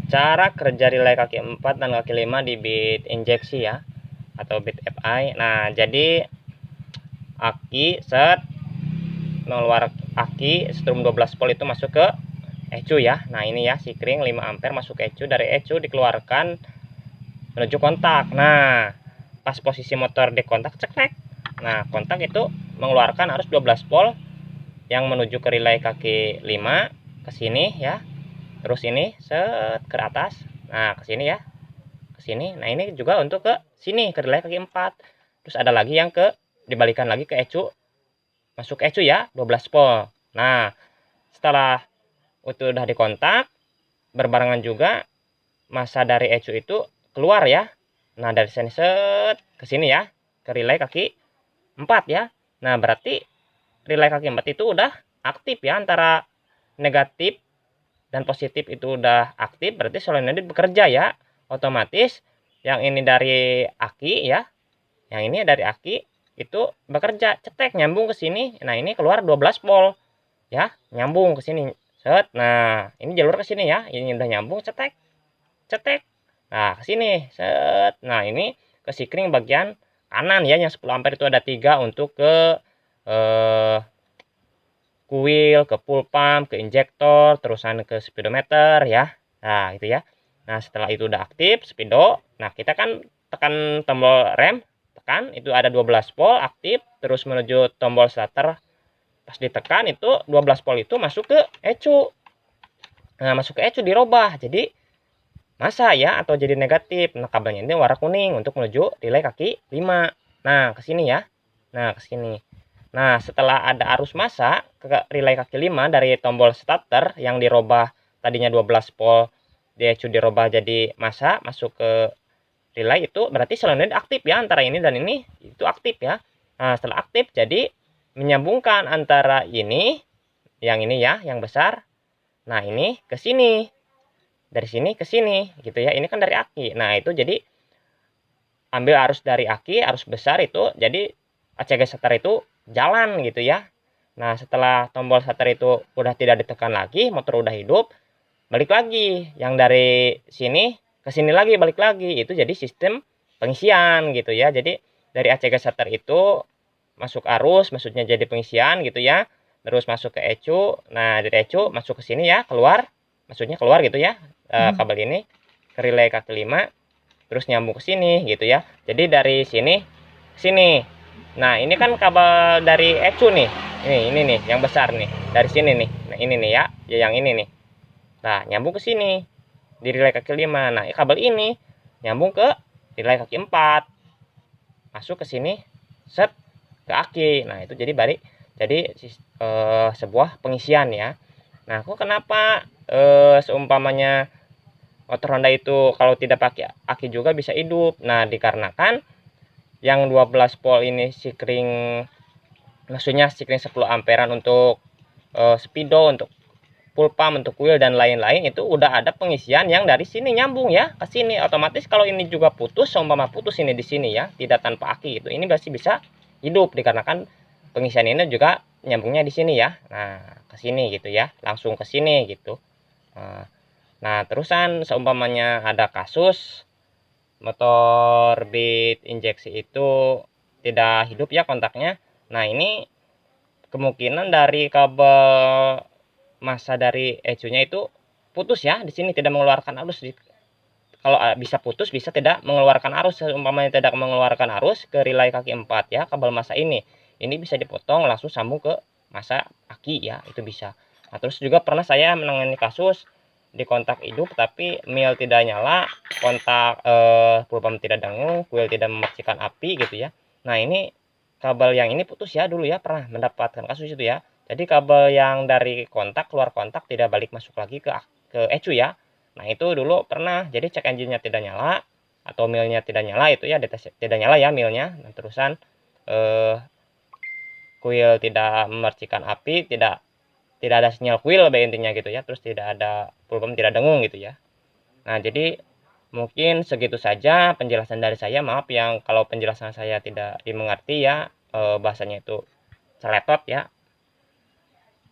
cara kerja relay kaki 4 dan kaki 5 di bit injeksi ya, atau bit FI. Nah, jadi aki set mengeluarkan aki strum 12 volt itu masuk ke ECU ya. Nah, ini ya sikring 5 ampere masuk ke ECU, dari ECU dikeluarkan menuju kontak. Nah, pas posisi motor di kontak ceklek. Nah, kontak itu mengeluarkan arus 12 volt yang menuju ke relay kaki 5 ke sini ya. Terus ini set ke atas. Nah, ke sini ya. Ke sini. Nah, ini juga untuk ke sini ke relay kaki 4. Terus ada lagi yang ke dibalikan lagi ke ECU. Masuk ECU ya, 12 volt. Nah, setelah itu udah dikontak, berbarengan juga masa dari ECU itu keluar ya. Nah, dari sini set ke sini ya, ke relay kaki 4 ya. Nah, berarti relay kaki 4 itu udah aktif ya, antara negatif dan positif itu udah aktif, berarti solenoid bekerja ya. Otomatis yang ini dari aki ya, yang ini dari aki itu bekerja, cetek nyambung ke sini. Nah, ini keluar 12 volt ya, nyambung ke sini. Set. Nah, ini jalur ke sini ya. Ini udah nyambung, cetek. Cetek. Nah, ke sini. Set. Nah, ini ke sikring bagian kanan ya, yang 10 ampere itu ada 3 untuk ke kuil, ke full pump, ke injektor, terusan ke speedometer ya. Nah, itu ya. Nah, setelah itu udah aktif speedo, nah kita kan tekan tombol rem, tekan itu ada 12 volt aktif, terus menuju tombol starter. Pas ditekan itu 12 volt itu masuk ke ECU. Nah, masuk ke ECU dirubah jadi masa ya, atau jadi negatif. Nah, kabelnya ini warna kuning untuk menuju relay kaki 5. Nah, ke sini ya. Nah, ke sini. Nah, setelah ada arus massa ke relay kaki 5 dari tombol starter yang dirubah tadinya 12 volt, di ECU dirubah jadi massa masuk ke relay, itu berarti solenoid aktif ya, antara ini dan ini itu aktif ya. Nah, setelah aktif jadi menyambungkan antara ini, yang ini ya, yang besar. Nah, ini ke sini. Dari sini ke sini gitu ya. Ini kan dari aki. Nah, itu jadi ambil arus dari aki, arus besar itu, jadi ACG starter itu jalan gitu ya. Nah, setelah tombol starter itu udah tidak ditekan lagi, motor udah hidup, balik lagi yang dari sini ke sini lagi, balik lagi. Itu jadi sistem pengisian gitu ya. Jadi dari ACG starter itu masuk arus, maksudnya jadi pengisian gitu ya. Terus masuk ke ECU. Nah, dari ECU masuk ke sini ya, keluar, maksudnya keluar gitu ya. Kabel ini ke relay kaki 5, terus nyambung ke sini gitu ya. Jadi dari sini ke sini. Nah, ini kan kabel dari ECU nih. Ini nih yang besar nih. Dari sini nih. Nah, ini nih ya, yang ini nih. Nah, nyambung ke sini di relay kaki 5. Nah, kabel ini nyambung ke relay kaki 4. Masuk ke sini, set ke aki. Nah, itu jadi balik jadi sebuah pengisian ya. Nah, kok kenapa seumpamanya motor Honda itu kalau tidak pakai aki juga bisa hidup? Nah, dikarenakan yang 12 volt ini sikring, maksudnya sikring 10 amperan untuk speedo, untuk full pump, untuk wheel dan lain-lain, itu udah ada pengisian yang dari sini nyambung ya ke sini. Otomatis kalau ini juga putus, seumpama putus ini di sini ya, tidak tanpa aki itu, ini masih bisa hidup dikarenakan pengisian ini juga nyambungnya di sini ya. Nah, ke sini gitu ya, langsung ke sini gitu. Nah, terusan seumpamanya ada kasus motor bit injeksi itu tidak hidup ya kontaknya. Nah, ini kemungkinan dari kabel massa dari ECU-nya itu putus ya, di sini tidak mengeluarkan arus. Kalau bisa putus, bisa tidak mengeluarkan arus. Umpamanya tidak mengeluarkan arus ke relay kaki 4 ya, kabel massa ini bisa dipotong langsung sambung ke massa aki ya, itu bisa. Nah, terus juga pernah saya menangani kasus di kontak hidup tapi mil tidak nyala, kontak full pump tidak dengung, kuil tidak memercikan api gitu ya. Nah, ini kabel yang ini putus ya dulu ya, pernah mendapatkan kasus itu ya. Jadi kabel yang dari kontak keluar kontak tidak balik masuk lagi ke ECU ya. Nah, itu dulu pernah, jadi cek engine-nya tidak nyala atau milnya tidak nyala itu ya, tidak nyala ya milnya. Dan terusan kuil tidak memercikan api, tidak ada sinyal kuil lebih intinya gitu ya. Terus tidak ada full pump tidak dengung gitu ya. Nah, jadi mungkin segitu saja penjelasan dari saya. Maaf yang kalau penjelasan saya tidak dimengerti ya, bahasanya itu seletot ya.